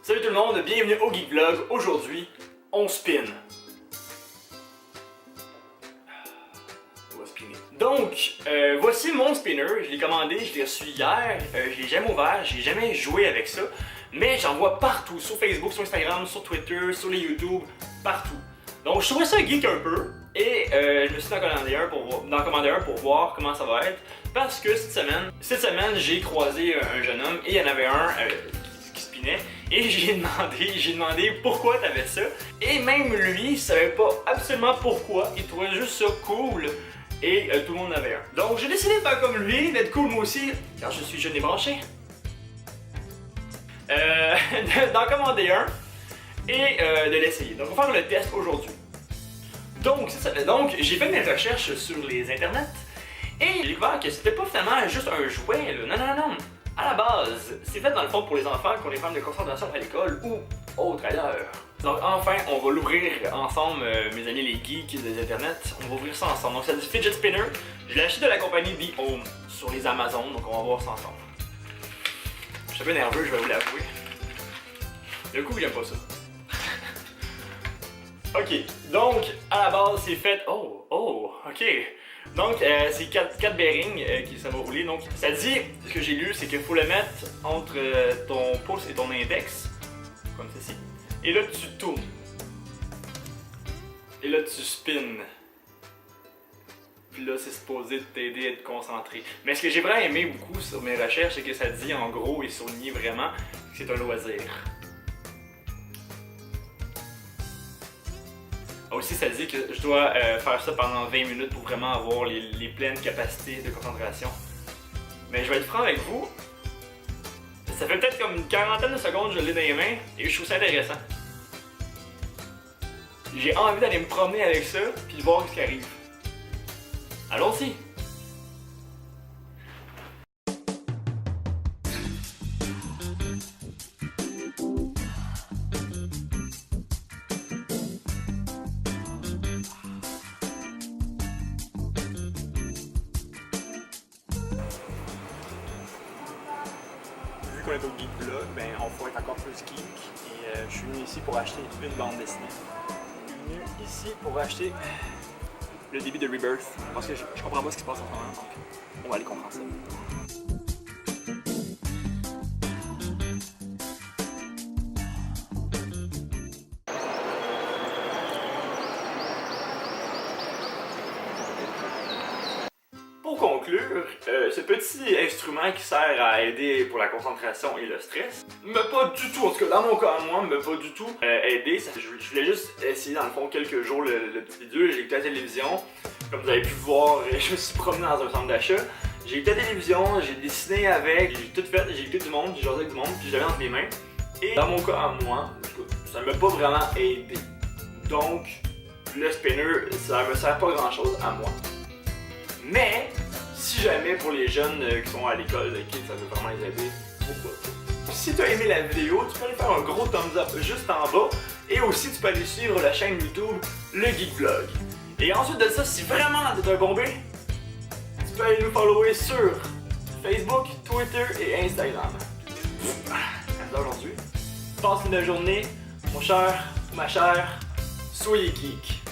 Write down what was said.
Salut tout le monde, bienvenue au Geek Vlog. Aujourd'hui, on spin. On va spinner. Donc, voici mon spinner. Je l'ai commandé, je l'ai reçu hier. Je l'ai jamais ouvert, j'ai jamais joué avec ça. Mais j'en vois partout, sur Facebook, sur Instagram, sur Twitter, sur les YouTube, partout. Donc, je trouvais ça geek un peu. Et je me suis d'en commander un pour voir comment ça va être. Parce que cette semaine j'ai croisé un jeune homme et il y en avait un qui spinait. Et j'ai demandé pourquoi t'avais ça. Et même lui, il savait pas absolument pourquoi. Il trouvait juste ça cool. Et tout le monde en avait un. Donc j'ai décidé de faire comme lui, d'être cool moi aussi, car je suis jeune et branché. D'en commander un et de l'essayer. Donc on va faire le test aujourd'hui. Donc j'ai fait mes recherches sur les internets et j'ai découvert que c'était pas finalement juste un jouet là. Non. À la base, c'est fait dans le fond pour les enfants qui ont des problèmes de concentration à l'école ou autre ailleurs. Donc enfin, on va l'ouvrir ensemble, mes amis les geeks des internets. On va ouvrir ça ensemble. Donc ça dit Fidget Spinner. Je l'ai acheté de la compagnie The Home sur les Amazon, donc on va voir ça ensemble. Je suis un peu nerveux, je vais vous l'avouer. Du coup, j'aime pas ça. Ok, donc à la base c'est fait. Ok. Donc c'est 4 bearings qui ça va rouler. Donc ça dit, ce que j'ai lu, c'est qu'il faut le mettre entre ton pouce et ton index, comme ceci. Et là tu tournes. Et là tu spins. Puis là c'est supposé t'aider à être concentré. Mais ce que j'ai vraiment aimé beaucoup sur mes recherches, c'est que ça dit en gros et souligné vraiment que c'est un loisir. Aussi, ça dit que je dois faire ça pendant 20 minutes pour vraiment avoir les pleines capacités de concentration. Mais je vais être franc avec vous, ça fait peut-être comme une quarantaine de secondes que je l'ai dans les mains et je trouve ça intéressant. J'ai envie d'aller me promener avec ça puis de voir ce qui arrive. Allons-y! Vu qu'on est au Geek Vlog, ben on faut être encore plus geek et je suis venu ici pour acheter une bande dessinée. Je suis venu ici pour acheter le début de Rebirth parce que je comprends pas ce qui se passe en ce moment, donc on va aller comprendre ça. Pour conclure, ce petit instrument qui sert à aider pour la concentration et le stress m'a pas du tout, en tout cas dans mon cas à moi, m'a pas du tout aidé. Je voulais juste essayer dans le fond quelques jours le petit bidule. J'ai écouté la télévision, comme vous avez pu voir, je me suis promené dans un centre d'achat. J'ai écouté la télévision, j'ai dessiné avec, j'ai tout fait, j'ai écouté du monde, j'ai jasé avec du monde, puis j'avais entre les mains. Et dans mon cas à moi, ça m'a pas vraiment aidé. Donc, le spinner, ça me sert pas grand chose à moi. Mais, si jamais pour les jeunes qui sont à l'école, ça veut vraiment les aider, pourquoi pas? Si tu as aimé la vidéo, tu peux aller faire un gros thumbs up juste en bas. Et aussi, tu peux aller suivre la chaîne YouTube, le Geek Vlog. Et ensuite de ça, si vraiment t'es un bombé, tu peux aller nous follower sur Facebook, Twitter et Instagram. Aujourd'hui, passe une belle journée, mon cher ou ma chère, soyez geek.